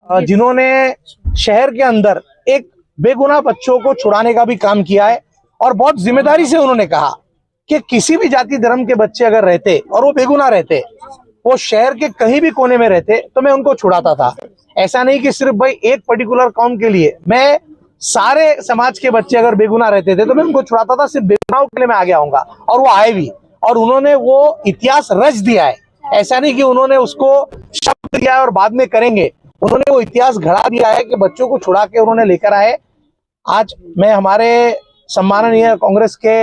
जिन्होंने शहर के अंदर एक बेगुनाह बच्चों को छुड़ाने का भी काम किया है और बहुत जिम्मेदारी से उन्होंने कहा कि किसी भी जाति धर्म के बच्चे अगर रहते और वो बेगुनाह रहते, वो शहर के कहीं भी कोने में रहते, तो मैं उनको छुड़ाता था। ऐसा नहीं कि सिर्फ भाई एक पर्टिकुलर कौम के लिए, मैं सारे समाज के बच्चे अगर बेगुनाह रहते थे तो मैं उनको छुड़ाता था। सिर्फ बेगुनाहों के लिए मैं आगे आऊंगा, और वो आए भी, और उन्होंने वो इतिहास रच दिया है। ऐसा नहीं कि उन्होंने उसको शब्द दिया और बाद में करेंगे, उन्होंने वो इतिहास घड़ा दिया है कि बच्चों को छुड़ा के उन्होंने लेकर आए। आज मैं हमारे सम्माननीय कांग्रेस के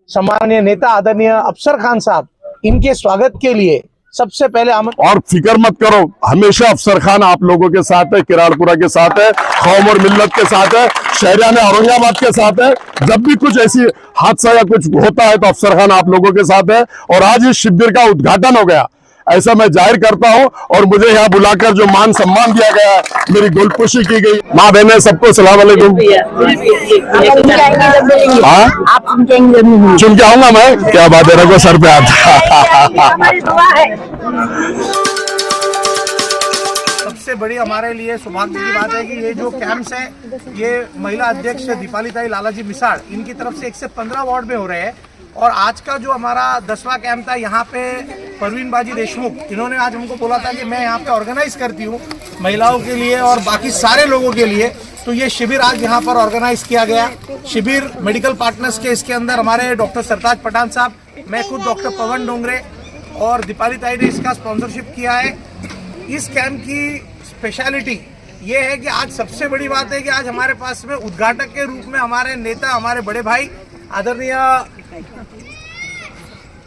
सम्माननीय नेता आदरणीय अफसर खान साहब, इनके स्वागत के लिए सबसे पहले हम और फिक्र मत करो, हमेशा अफसर खान आप लोगों के साथ है, किराड़पुरा के साथ है, कौम और मिल्लत के साथ है, शहरियाने औरंगाबाद के साथ है। जब भी कुछ ऐसी हादसा या कुछ होता है तो अफसर खान आप लोगों के साथ है। और आज इस शिविर का उद्घाटन हो गया, ऐसा मैं जाहिर करता हूं। और मुझे यहाँ बुलाकर जो मान सम्मान दिया गया, मेरी गोलपुशी की गई, माँ बहने सबको सलाम वालेकुम। चुन के आऊंगा मैं, क्या बात है, रखो सर पे हाथ। सबसे बड़ी हमारे लिए सौभाग्य की बात है कि ये जो कैंप्स है, ये महिला अध्यक्ष दीपाली ताई लालाजी मिसाड़, इनकी तरफ से 1 से 15 वार्ड में हो रहे हैं। और आज का जो हमारा 10वां कैंप था, यहाँ पे परवीन बाजी देशमुख, इन्होंने आज हमको बोला था कि मैं यहाँ पे ऑर्गेनाइज करती हूँ महिलाओं के लिए और बाकी सारे लोगों के लिए। तो ये शिविर आज यहाँ पर ऑर्गेनाइज किया गया। शिविर मेडिकल पार्टनर्स के, इसके अंदर हमारे डॉक्टर सरताज पठान साहब, मैं खुद डॉक्टर पवन डोंगरे और दीपाली ताई ने इसका स्पॉन्सरशिप किया है। इस कैंप की स्पेशलिटी ये है कि आज सबसे बड़ी बात है कि आज हमारे पास में उद्घाटक के रूप में हमारे नेता, हमारे बड़े भाई आदरणीय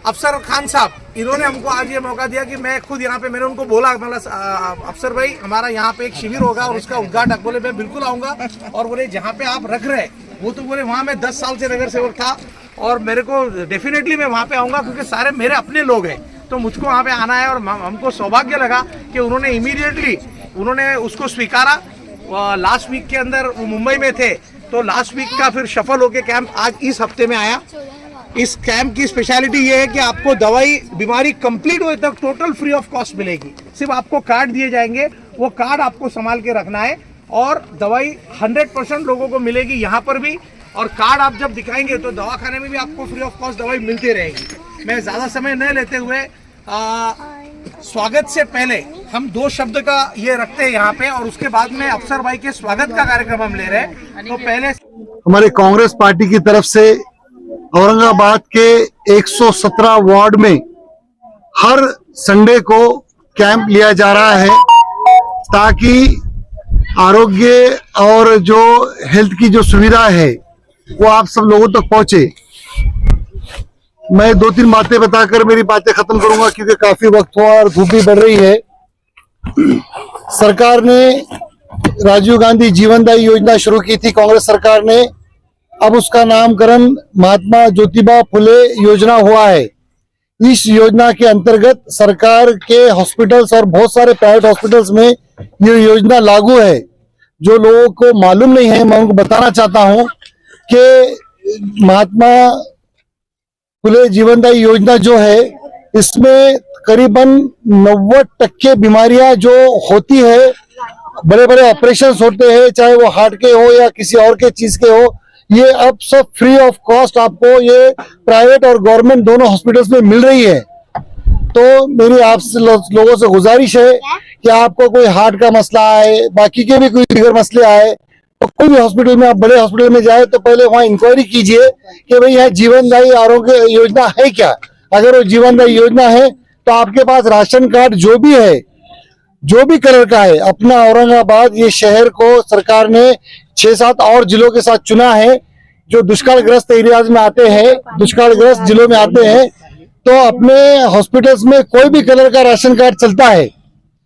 अफसर खान साहब, इन्होंने हमको आज ये मौका दिया कि मैं खुद यहाँ पे, मैंने उनको बोला, मतलब अफसर भाई हमारा यहाँ पे एक शिविर होगा और उसका उद्घाटक, बोले मैं बिल्कुल आऊँगा। और बोले जहाँ पे आप रख रहे, वो तो बोले वहाँ मैं 10 साल से नगर सेवक था और मेरे को डेफिनेटली मैं वहाँ पे आऊँगा क्योंकि सारे मेरे अपने लोग हैं, तो मुझको वहाँ पे आना है। और हमको सौभाग्य लगा कि उन्होंने इमीडिएटली उन्होंने उसको स्वीकारा। लास्ट वीक के अंदर वो मुंबई में थे, तो लास्ट वीक का फिर सफल होके कैंप आज इस हफ्ते में आया। इस कैंप की स्पेशलिटी ये है कि आपको दवाई, बीमारी कंप्लीट होने तक टोटल फ्री ऑफ कॉस्ट मिलेगी। सिर्फ आपको कार्ड दिए जाएंगे, वो कार्ड आपको संभाल के रखना है और दवाई 100% लोगों को मिलेगी यहाँ पर भी। और कार्ड आप जब दिखाएंगे तो दवाखाने में भी आपको फ्री ऑफ कॉस्ट दवाई मिलती रहेगी। मैं ज़्यादा समय न लेते हुए स्वागत से पहले हम 2 शब्द का ये रखते हैं यहाँ पे, और उसके बाद में अफसर भाई के स्वागत का कार्यक्रम हम ले रहे हैं। तो पहले हमारे कांग्रेस पार्टी की तरफ से औरंगाबाद के 117 वार्ड में हर संडे को कैंप लिया जा रहा है ताकि आरोग्य और जो हेल्थ की जो सुविधा है वो आप सब लोगों तक पहुंचे। मैं 2-3 बातें बताकर मेरी बातें खत्म करूंगा क्योंकि काफी वक्त हुआ और धूप भी बढ़ रही है। सरकार ने राजीव गांधी जीवनदायी योजना शुरू की थी, कांग्रेस सरकार ने। अब उसका नामकरण महात्मा ज्योतिबा फुले योजना हुआ है। इस योजना के अंतर्गत सरकार के हॉस्पिटल्स और बहुत सारे प्राइवेट हॉस्पिटल्स में ये योजना लागू है। जो लोगों को मालूम नहीं है, मैं उनको बताना चाहता हूं कि महात्मा फुले जीवनदायी योजना जो है, इसमें करीबन 90% बीमारियां जो होती है, बड़े बड़े ऑपरेशन होते हैं, चाहे वो हार्ट के हो या किसी और के चीज के हो, ये अब सब फ्री ऑफ कॉस्ट आपको ये प्राइवेट और गवर्नमेंट दोनों हॉस्पिटल्स में मिल रही है। तो मेरी आपसे लोगों से गुजारिश है कि आपको कोई हार्ट का मसला आए, बाकी के भी कोई दिगर मसले आए, तो कोई भी हॉस्पिटल में, आप बड़े हॉस्पिटल में जाए तो पहले वहाँ इंक्वायरी कीजिए कि भाई यहाँ जीवनदायी आरोग्य योजना है क्या। अगर वो जीवनदायी योजना है तो आपके पास राशन कार्ड जो भी है, जो भी कलर का है, अपना औरंगाबाद ये शहर को सरकार ने 6-7 और जिलों के साथ चुना है जो दुष्कालग्रस्त एरियाज में आते हैं, दुष्कालग्रस्त जिलों में आते हैं, तो अपने हॉस्पिटल्स में कोई भी कलर का राशन कार्ड चलता है।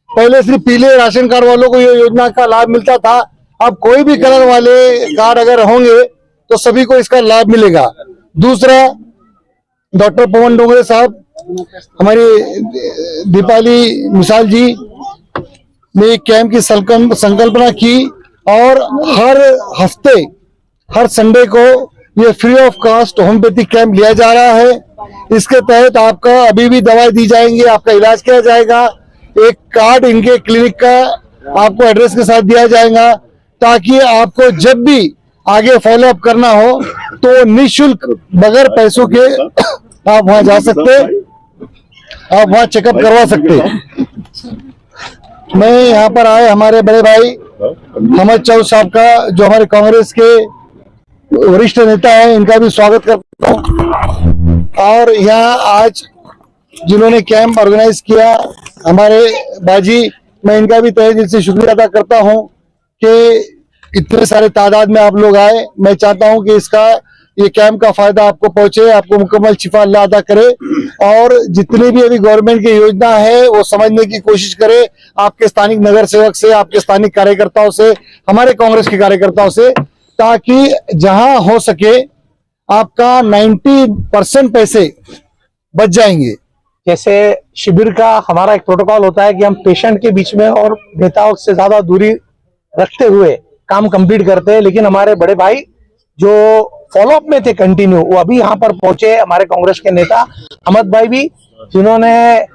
पहले सिर्फ पीले राशन कार्ड वालों को ये योजना का लाभ मिलता था, अब कोई भी कलर वाले कार्ड अगर होंगे तो सभी को इसका लाभ मिलेगा। दूसरा, डॉक्टर पवन डोंगरे साहब, हमारी दीपाली मिसाल जी ने एक कैंप की संकल्पना की और हर हफ्ते, हर संडे को ये free of cost homeopathy camp लिया जा रहा है। इसके तहत आपका अभी भी दवाई दी जाएंगी, आपका इलाज किया जाएगा। एक कार्ड इनके क्लिनिक का आपको एड्रेस के साथ दिया जाएगा, ताकि आपको जब भी आगे फॉलो अप करना हो तो निःशुल्क बगैर पैसों के आप वहां जा सकते, आप वहां चेकअप करवा सकते। मैं यहाँ पर आए हमारे बड़े भाई अहमद चौधरी साहब का, जो हमारे कांग्रेस के वरिष्ठ नेता हैं, इनका भी स्वागत करता हूँ। और यहाँ आज जिन्होंने कैंप ऑर्गेनाइज किया हमारे बाजी, मैं इनका भी तहे दिल से शुक्रिया अदा करता हूँ कि इतने सारे तादाद में आप लोग आए। मैं चाहता हूँ कि ये कैंप का फायदा आपको पहुंचे, आपको मुकम्मल शिफा अल्लाह अदा करे, और जितनी भी अभी गवर्नमेंट की योजना है वो समझने की कोशिश करे, आपके स्थानिक नगर सेवक से, आपके स्थानिक कार्यकर्ताओं से, हमारे कांग्रेस के कार्यकर्ताओं से, ताकि जहां हो सके आपका 90% पैसे बच जाएंगे। जैसे शिविर का हमारा एक प्रोटोकॉल होता है कि हम पेशेंट के बीच में और नेताओं से ज्यादा दूरी रखते हुए काम कंप्लीट करते हैं, लेकिन हमारे बड़े भाई जो फॉलोअप में थे कंटिन्यू, वो अभी यहाँ पर पहुंचे। हमारे कांग्रेस के नेता अहमद भाई भी, जिन्होंने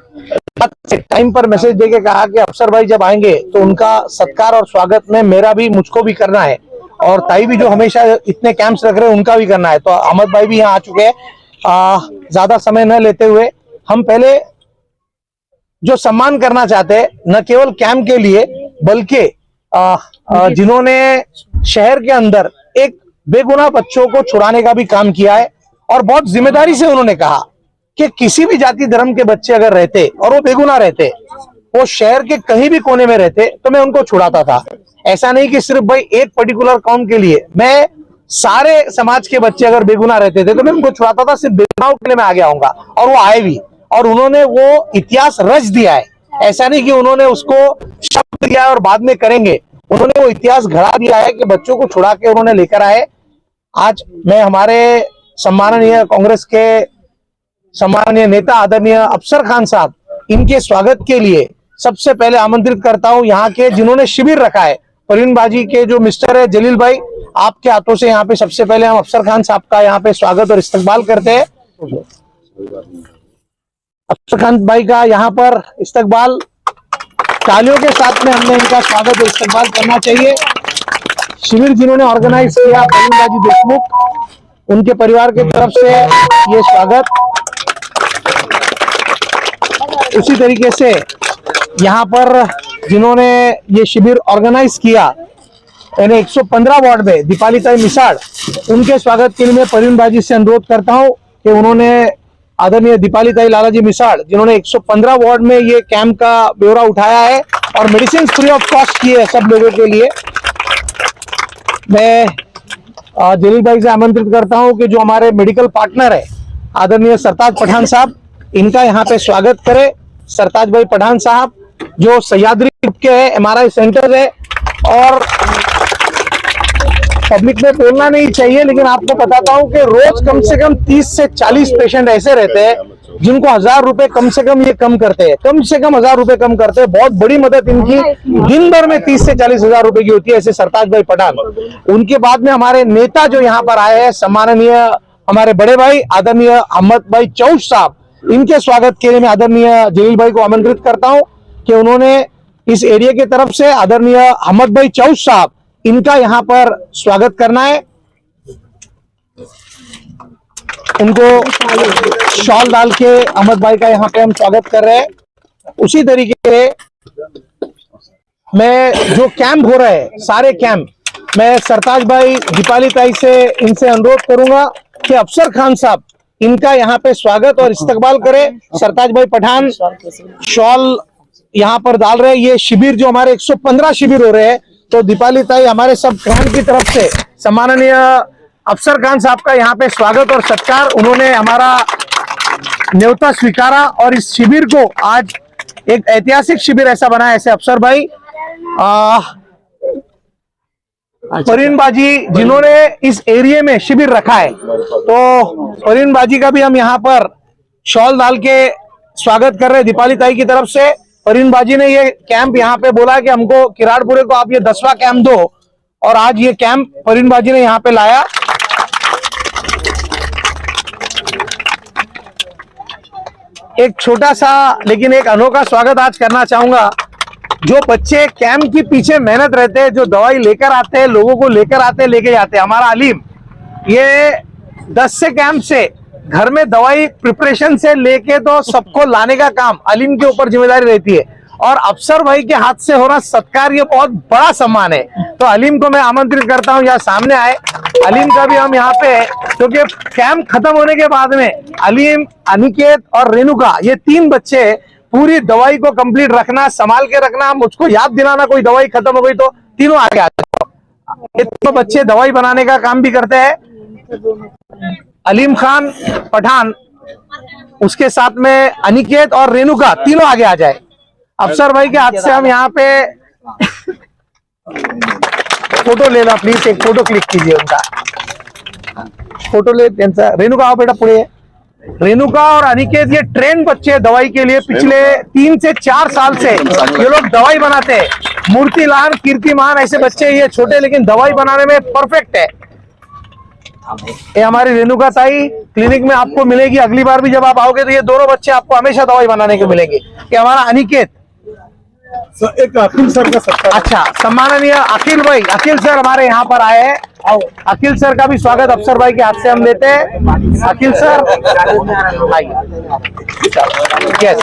टाइम पर मैसेज देके कहा कि अफसर भाई जब आएंगे तो उनका सत्कार और स्वागत में मुझको भी करना है, और ताई भी जो हमेशा इतने कैंप्स रख रहे हैं उनका भी करना है। तो अहमद भाई भी यहाँ आ चुके हैं। ज्यादा समय न लेते हुए हम पहले जो सम्मान करना चाहते हैं, न केवल कैंप के लिए बल्कि जिन्होंने शहर के अंदर एक बेगुनाह बच्चों को छुड़ाने का भी काम किया है, और बहुत जिम्मेदारी से उन्होंने कहा कि किसी भी जाति धर्म के बच्चे अगर रहते और वो बेगुनाह रहते, वो शहर के कहीं भी कोने में रहते, तो मैं उनको छुड़ाता था। ऐसा नहीं कि सिर्फ भाई एक पर्टिकुलर कौम के लिए, मैं सारे समाज के बच्चे अगर बेगुनाह रहते थे तो मैं उनको छुड़ाता था। सिर्फ बेगुनाहों के लिए मैं आगे आऊंगा, और वो आए भी, और उन्होंने वो इतिहास रच दिया है। ऐसा नहीं कि उन्होंने उसको शब्द दिया और बाद में करेंगे, उन्होंने वो इतिहास घड़ा दिया है कि बच्चों को छुड़ा के उन्होंने लेकर आए। आज मैं हमारे सम्माननीय कांग्रेस के सम्माननीय नेता आदरणीय अफसर खान साहब, इनके स्वागत के लिए सबसे पहले आमंत्रित करता हूं यहाँ के जिन्होंने शिविर रखा है, परवीन बाजी के जो मिस्टर है जलील भाई, आपके हाथों से यहाँ पे सबसे पहले हम अफसर खान साहब का यहाँ पे स्वागत और इस्तकबाल करते हैं। अफसर खान भाई का यहाँ पर इस्तकबाल तालियों के साथ में हमने इनका स्वागत और इस्तकबाल करना चाहिए। शिविर जिन्होंने ऑर्गेनाइज किया परवीन बाजी देशमुख, उनके परिवार की तरफ से ये स्वागत। उसी तरीके से यहाँ पर जिन्होंने ये शिविर ऑर्गेनाइज किया, यानी 115 वार्ड में दीपाली ताई मिसाड़, उनके स्वागत के लिए मैं परवीन बाजी से अनुरोध करता हूं कि उन्होंने आदरणीय दीपाली ताई लालाजी मिसाड़, जिन्होंने 115 वार्ड में ये कैंप का ब्यौरा उठाया है और मेडिसिन फ्री ऑफ कॉस्ट किए है सब लोगों के लिए, मैं जलील भाई से आमंत्रित करता हूं कि जो हमारे मेडिकल पार्टनर है आदरणीय सरताज पठान साहब, इनका यहाँ पे स्वागत करें। सरताज भाई पठान साहब जो सह्याद्री ग्रुप के है, MRI सेंटर है, और पब्लिक में बोलना नहीं चाहिए, लेकिन आपको बताता हूं कि रोज कम से कम 30 से 40 पेशेंट ऐसे रहते हैं जिनको 1000 रुपए कम से कम ये कम करते हैं, कम से कम 1000 रुपए कम करते हैं। बहुत बड़ी मदद इनकी दिन भर में 30 से 40 हजार रुपए की होती है। ऐसे सरताज भाई पठान, उनके बाद में हमारे नेता जो यहाँ पर आए हैं, सम्माननीय हमारे बड़े भाई आदरणीय अहमद भाई चौधरी साहब, इनके स्वागत के लिए मैं आदरणीय जलील भाई को आमंत्रित करता हूं कि उन्होंने इस एरिया की तरफ से आदरणीय अहमद भाई चौधरी साहब, इनका यहाँ पर स्वागत करना है। उनको शॉल डाल के अहमद भाई का यहाँ पे हम स्वागत कर रहे हैं। उसी तरीके से मैं जो कैंप हो रहे हैं सारे कैंप, मैं सरताज भाई दीपाली ताई से इनसे अनुरोध करूंगा कि अफसर खान साहब इनका यहाँ पे स्वागत और इस्तकबाल करें। सरताज भाई पठान शॉल यहाँ पर डाल रहे हैं। ये शिविर जो हमारे 115 शिविर हो रहे हैं, तो दीपाली ताई हमारे सब कैंप की तरफ से सम्माननीय अफसर खान साहब का यहाँ पे स्वागत और सत्कार, उन्होंने हमारा न्योता स्वीकारा और इस शिविर को आज एक ऐतिहासिक शिविर ऐसा बनाया। ऐसे अफसर भाई परवीन बाजी जिन्होंने इस एरिया में शिविर रखा है, तो परवीन बाजी का भी हम यहाँ पर शॉल डाल के स्वागत कर रहे हैं दीपाली ताई की तरफ से। परवीन बाजी ने ये कैंप यहाँ पे बोला कि हमको किराड़पुरे को आप ये 10वां कैंप दो, और आज ये कैंप परवीन बाजी ने यहाँ पे लाया। एक छोटा सा लेकिन एक अनोखा स्वागत आज करना चाहूंगा जो बच्चे कैंप के पीछे मेहनत रहते हैं, जो दवाई लेकर आते हैं, लोगों को लेकर आते हैं, लेके जाते हैं, हमारा अलीम ये 10 से कैंप से घर में दवाई प्रिपरेशन से लेके तो सबको लाने का काम अलीम के ऊपर जिम्मेदारी रहती है। और अफसर भाई के हाथ से हो रहा सत्कार ये बहुत बड़ा सम्मान है। तो अलीम को मैं आमंत्रित करता हूं यहाँ सामने आए। अलीम का भी हम यहाँ पे, क्योंकि कैंप खत्म होने के बाद में अलीम, अनिकेत और रेणुका, ये 3 बच्चे पूरी दवाई को कंप्लीट रखना, संभाल के रखना, मुझको याद दिलाना कोई दवाई खत्म हो गई तो तीनों आगे आ जाओ। ये तो बच्चे दवाई बनाने का काम भी करते हैं। अलीम खान पठान, उसके साथ में अनिकेत और रेणुका, तीनों आगे आ जाए। अफसर भाई के हाथ से हम यहाँ पे फोटो लेना प्लीज, एक फोटो क्लिक कीजिए उनका, फोटो ले। रेणुका आओ बेटा पुढे। रेणुका और अनिकेत ये ट्रेन बच्चे हैं दवाई के लिए। पिछले 3 से 4 साल से ये लोग दवाई बनाते हैं। मूर्तिलाल, कीर्तिमान ऐसे बच्चे, ये छोटे लेकिन दवाई बनाने में परफेक्ट है। ये हमारी रेणुका ताई क्लिनिक में आपको मिलेगी। अगली बार भी जब आप आओगे तो ये दोनों बच्चे आपको हमेशा दवाई बनाने को मिलेंगे। ये हमारा अनिकेत, एक अखिल सर का सत्कार। अच्छा, सम्माननीय अखिल भाई, अखिल सर हमारे यहाँ पर आए हैं। अखिल सर का भी स्वागत अफसर भाई के हाथ से हम लेते हैं। अखिल सर यस,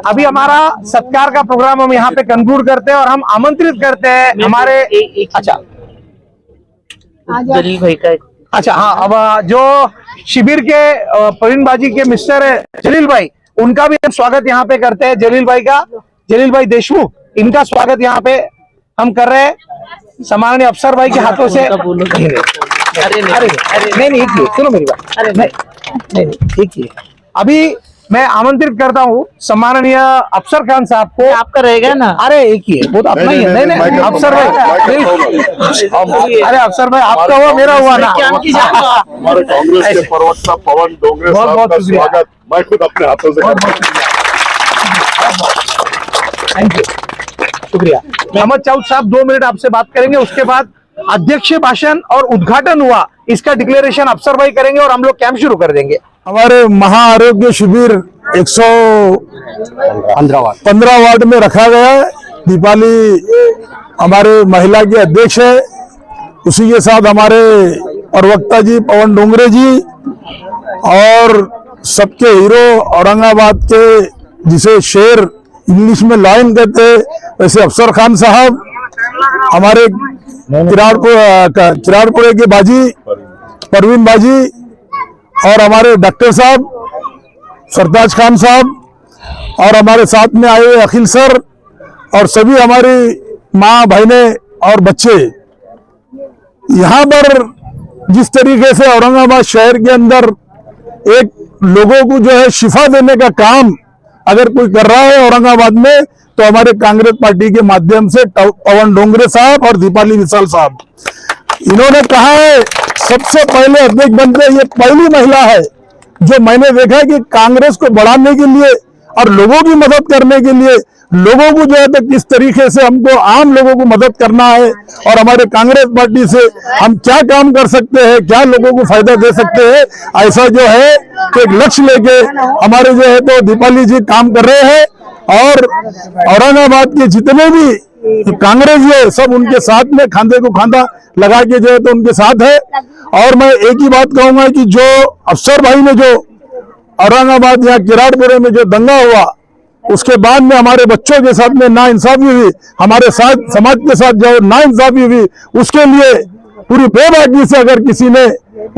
अभी हमारा सत्कार का प्रोग्राम हम यहाँ पे कंक्लूड करते हैं और हम आमंत्रित करते हैं हमारे, अच्छा जलील भाई का, अच्छा हाँ, अब जो शिविर के प्रवीण बाजी के मिस्टर है जलील भाई, उनका भी हम स्वागत यहाँ पे करते हैं। जलील भाई का, जलील भाई देशमुख, इनका स्वागत यहाँ पे हम कर रहे हैं सम्माननीय अफसर भाई के हाथों से। अरे नहीं, एक ही सुनो मेरी बात, अरे नहीं, एक ही। अभी मैं आमंत्रित करता हूँ सम्माननीय अफसर खान साहब को। आपका रहेगा ना? अरे एक ही है, वो तो अपना ही है। नहीं अफसर भाई, अरे अफसर भाई आपका हुआ, मेरा हुआ ना। हमारे कांग्रेस के प्रवक्ता पवन डोंगरे बहुत साहब बहुत का शुक्रिया। स्वागत मैं खुद अपने हाथों से करता हूं। थैंक यू, शुक्रिया। मोहम्मद चाउद साहब 2 मिनट आपसे बात करेंगे, उसके बाद अध्यक्ष भाषण और उद्घाटन हुआ, इसका डिक्लेरेशन अफसर भाई करेंगे और हम लोग कैंप शुरू कर देंगे। हमारे महाआरोग्य शिविर 115 वार्ड में रखा गया है। दीपाली हमारे महिला की अध्यक्ष है, उसी के साथ हमारे प्रवक्ता जी पवन डोंगरे जी और सबके हीरो औरंगाबाद के, जिसे शेर इंग्लिश में लायन कहते हैं, वैसे अफसर खान साहब, हमारे किराड़पुरे के बाजी परवीन बाजी और हमारे डॉक्टर साहब सरताज खान साहब और हमारे साथ में आए हुए अखिल सर और सभी हमारी माँ बहने और बच्चे। यहाँ पर जिस तरीके से औरंगाबाद शहर के अंदर एक लोगों को जो है शिफा देने का काम अगर कोई कर रहा है औरंगाबाद में, तो हमारे कांग्रेस पार्टी के माध्यम से पवन डोंगरे साहब और दीपाली विशाल साहब, इन्होंने कहा है सबसे पहले अध्यक्ष बनते, ये पहली महिला है जो मैंने देखा है कि कांग्रेस को बढ़ाने के लिए और लोगों की मदद करने के लिए, लोगों को जो है तो किस तरीके से हमको आम लोगों को मदद करना है और हमारे कांग्रेस पार्टी से हम क्या काम कर सकते हैं, क्या लोगों को फायदा दे सकते हैं, ऐसा जो है तो एक लक्ष्य लेके हमारे जो है तो दीपाली जी काम कर रहे हैं। और औरंगाबाद के जितने भी कांग्रेस है सब उनके साथ में खांधे को खांधा लगा के जो है तो उनके साथ है। और मैं एक ही बात कहूंगा कि जो अफसर भाई ने जो औरंगाबाद या किराड़पुरे में जो दंगा हुआ, उसके बाद में हमारे बच्चों के साथ में नाइंसाफी हुई, हमारे साथ समाज के साथ जो नाइंसाफी हुई, उसके लिए पूरी बेबाकी से अगर किसी ने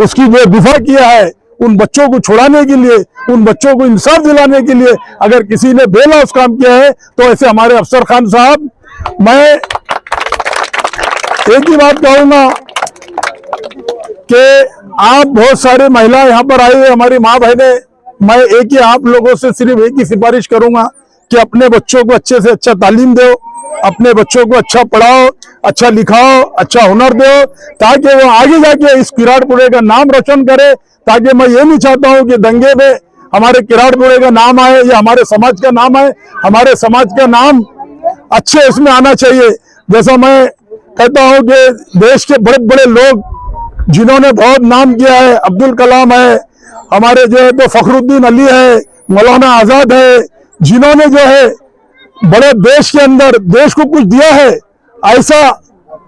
उसकी जो दिफा किया है, उन बच्चों को छुड़ाने के लिए, उन बच्चों को इंसाफ दिलाने के लिए अगर किसी ने बेलौस काम किया है, तो ऐसे हमारे अफसर खान साहब, मैं एक ही बात कहूंगा कि आप बहुत सारे महिला यहाँ पर आई है, हमारी माँ बहनें, मैं एक ही आप लोगों से सिर्फ एक ही सिफारिश करूंगा कि अपने बच्चों को अच्छे से अच्छा तालीम दो, अपने बच्चों को अच्छा पढ़ाओ, अच्छा लिखाओ, अच्छा हुनर दो, ताकि वो आगे जाके इस किराड़पुरे का नाम रोशन करे। ताकि मैं ये नहीं चाहता हूँ कि दंगे में हमारे किराड़पुरे का नाम आए या हमारे समाज का नाम आए, हमारे समाज का नाम अच्छे इसमें आना चाहिए। जैसा मैं कहता हूँ कि देश के बड़े बड़े लोग जिन्होंने बहुत नाम किया है, अब्दुल कलाम है, हमारे जो है तो फखरुद्दीन अली है, मौलाना आजाद है, जिन्होंने जो है बड़े देश के अंदर देश को कुछ दिया है, ऐसा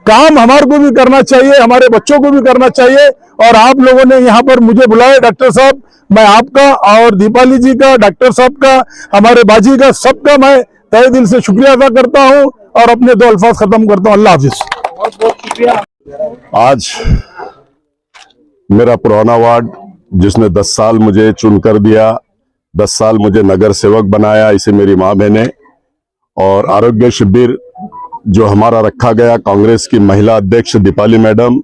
काम हमारे को भी करना चाहिए, हमारे बच्चों को भी करना चाहिए। और आप लोगों ने यहाँ पर मुझे बुलाया डॉक्टर साहब, मैं आपका और दीपाली जी का, डॉक्टर साहब का, हमारे बाजी का, सबका मैं तहे दिल से शुक्रिया अदा करता हूँ और अपने 2 अल्फाज खत्म करता हूँ। अल्लाह हाफिज। बहुत बहुत शुक्रिया। आज मेरा पुराना वार्ड, जिसने 10 साल मुझे चुन कर दिया, 10 साल मुझे नगर सेवक बनाया, इसे मेरी माँ बहने, और आरोग्य शिविर जो हमारा रखा गया, कांग्रेस की महिला अध्यक्ष दीपाली मैडम,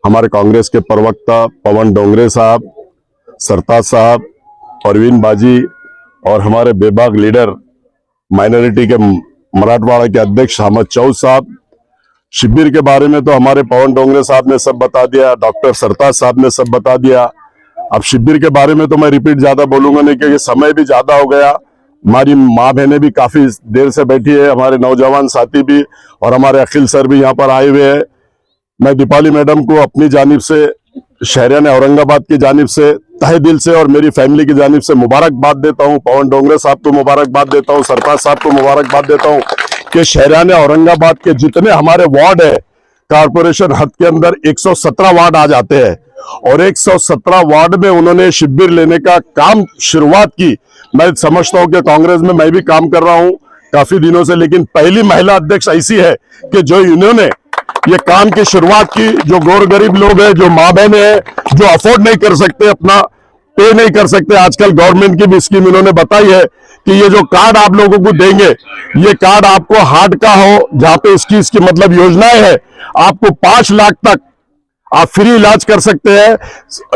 हमारे कांग्रेस के प्रवक्ता पवन डोंगरे साहब, सरताज साहब, परवीन बाजी, और हमारे बेबाक लीडर माइनॉरिटी के मराठवाड़ा के अध्यक्ष अहमद चौध साहब। शिविर के बारे में तो हमारे पवन डोंगरे साहब ने सब बता दिया, डॉक्टर सरताज साहब ने सब बता दिया। अब शिविर के बारे में तो मैं रिपीट ज्यादा बोलूंगा नहीं, क्योंकि समय भी ज्यादा हो गया। हमारी माँ बहनें भी काफी देर से बैठी है, हमारे नौजवान साथी भी, और हमारे अखिल सर भी यहाँ पर आए हुए हैं। मैं दीपाली मैडम को अपनी जानिब से, शहरियान औरंगाबाद की जानिब से, तहे दिल से और मेरी फैमिली की जानिब से मुबारकबाद देता हूँ। पवन डोंगरे साहब को मुबारकबाद देता हूँ, सरताज साहब को मुबारकबाद देता हूँ कि शहरियान औरंगाबाद के जितने हमारे वार्ड है, कारपोरेशन हद के अंदर 117 वार्ड आ जाते हैं, और 117 वार्ड में उन्होंने शिविर लेने का काम शुरुआत की। मैं समझता हूं कि कांग्रेस में मैं भी काम कर रहा हूं काफी दिनों से, लेकिन पहली महिला अध्यक्ष ऐसी है कि जो इन्होंने ये काम की शुरुआत की। जो गौर गरीब लोग हैं, जो माँ बहने हैं, जो अफोर्ड नहीं कर सकते, अपना पे नहीं कर सकते, आजकल गवर्नमेंट की भी स्कीम इन्होंने बताई है कि ये जो कार्ड आप लोगों को देंगे, ये कार्ड आपको हार्ट का हो, जहां पे इसकी मतलब योजनाएं है, आपको 5 लाख तक आप फ्री इलाज कर सकते हैं।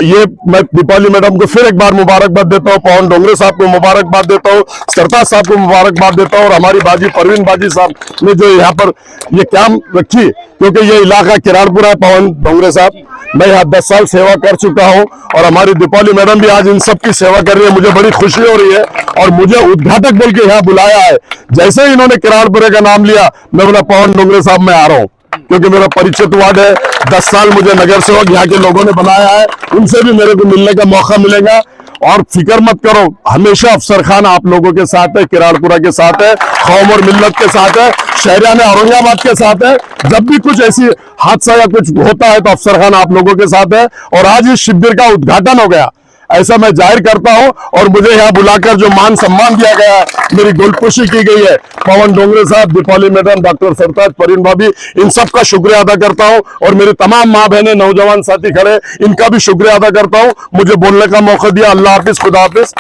ये मैं दीपाली मैडम को फिर एक बार मुबारकबाद देता हूँ, पवन डोंगरे साहब को मुबारकबाद देता हूँ, सरताज साहब को मुबारकबाद देता हूँ, और हमारी बाजी परवीन बाजी साहब ने जो यहाँ पर ये काम रखी, क्योंकि ये इलाका किराड़पुरा है। पवन डोंगरे साहब, मैं यहाँ 10 साल सेवा कर चुका हूँ, और हमारी दीपाली मैडम भी आज इन सब की सेवा कर रही है। मुझे बड़ी खुशी हो रही है, और मुझे उद्घाटक बोल के यहाँ बुलाया है। जैसे ही इन्होंने किराड़पुरे का नाम लिया, मैं बोला पवन डोंगरे साहब मैं आ रहा हूँ, क्योंकि मेरा परिचित वार्ड है। 10 साल मुझे नगर सेवक यहाँ के लोगों ने बनाया है, उनसे भी मेरे को मिलने का मौका मिलेगा। और फिक्र मत करो, हमेशा अफसर खान आप लोगों के साथ है, किराड़पुरा के साथ है, कौम और मिल्लत के साथ है, शहरियान औरंगाबाद के साथ है। जब भी कुछ ऐसी हादसा या कुछ होता है तो अफसर खान आप लोगों के साथ है। और आज इस शिविर का उद्घाटन हो गया, ऐसा मैं जाहिर करता हूं, और मुझे यहाँ बुलाकर जो मान सम्मान दिया गया है, मेरी गोलपुशी की गई है, पवन डोंगरे साहब, दीपाली मैडम, डॉक्टर सरताज, परवीन भाभी, इन सब का शुक्रिया अदा करता हूं। और मेरी तमाम माँ बहनें, नौजवान साथी खड़े, इनका भी शुक्रिया अदा करता हूं, मुझे बोलने का मौका दिया। अल्लाह हाफिज, खुदा हाफिज।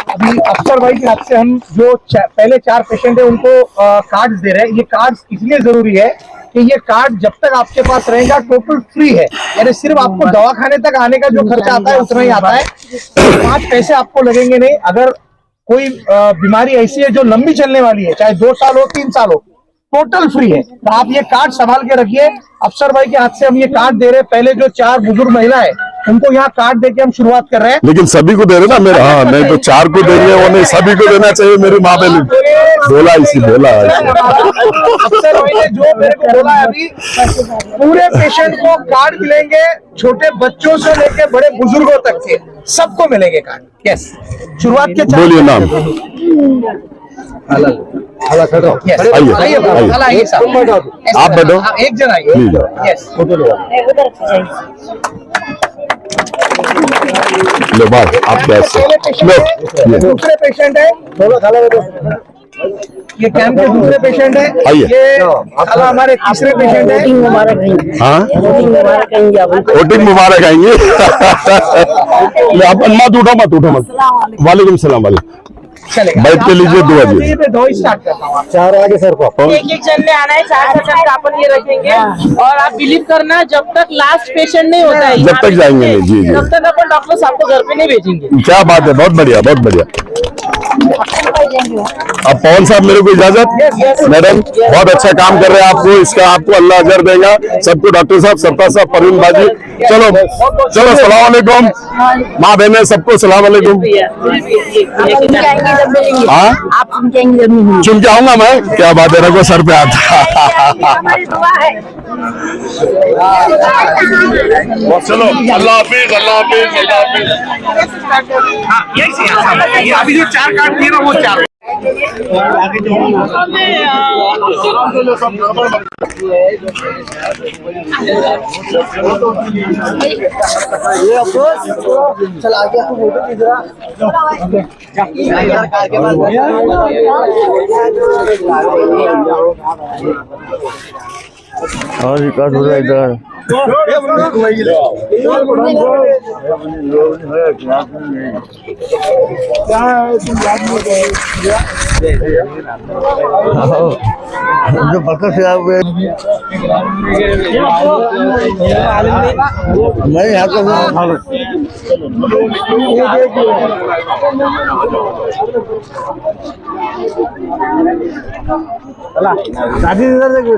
अभी अफसर भाई के हाथ से हम जो पहले 4 पेशेंट है उनको कार्ड दे रहे हैं। ये कार्ड इसलिए जरूरी है कि ये कार्ड जब तक आपके पास रहेगा टोटल फ्री है, यानी सिर्फ आपको दवाखाने तक आने का जो खर्चा आता है उतना ही आता है, 5 पैसे आपको लगेंगे नहीं। अगर कोई बीमारी ऐसी है जो लंबी चलने वाली है, चाहे 2 साल हो 3 साल हो, टोटल फ्री है। तो आप ये कार्ड संभाल के रखिए। अफसर भाई के हाथ से हम ये कार्ड दे रहे हैं। पहले जो 4 बुजुर्ग महिला है उनको यहाँ कार्ड देके हम शुरुआत कर रहे हैं, लेकिन सभी को दे रहे ना मेरा, हाँ नहीं तो 4 को देंगे, वो नहीं, सभी को देना चाहिए। मेरी माँ बहन बोला अफसर भाई ने जो मेरे को बोला है, अभी पूरे पेशेंट को कार्ड मिलेंगे, छोटे बच्चों से लेके बड़े बुजुर्गों तक के सबको मिलेंगे कार्ड। यस, शुरुआत के 4 बोलिए नाम। Yes. आइए, आइए साहब, आप बैठो, एक जन आइए। यस, लो बात आप कैसे पहले पेशेंट है, दूसरे पेशेंट है, ये कैंप के दूसरे पेशेंट है, आइए। ये खाला हमारे तीसरे पेशेंट है। हाँ, वोटिंग मुबारक आएंगे। मत उठो। वालेकुम सलाम। वालेकुम, चलेगा, बैठ के लीजिए, दुआ दीजिए। दो ही स्टार्ट करता हूँ। 4 आगे सर को एक जन ने आना है, 4 जन का अपन ये रखेंगे। और आप बिलीव करना, जब तक लास्ट पेशेंट नहीं होता है, जब तक जाएंगे नहीं, जी जी, तब तक अपन डॉक्टर साहब को घर पे नहीं भेजेंगे। क्या बात है, बहुत बढ़िया, बहुत बढ़िया। अब पवन साहब मेरे को इजाजत। मैडम बहुत अच्छा काम कर रहे हैं, आपको इसका आपको अल्लाह अजर देगा। सबको डॉक्टर साहब, सरताज साहब, परवीन बाजी, चलो सलाम अलैकुम, माँ बहने सबको सलाम अलैकुम। हाँ, चुन के आऊंगा मैं, क्या बात है, रखो सर पे आता। चलो, अल्लाह हाफिज, अल्लाह हाफिज, अल्लाह हाफिज। हाँ, यही अभी जो 4 कार्ड दिए ना वो 4 और विकास हो रहा है इधर। जो बकर से आप मैं यहाँ का शादी इधर देखो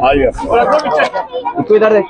आइए इधर देख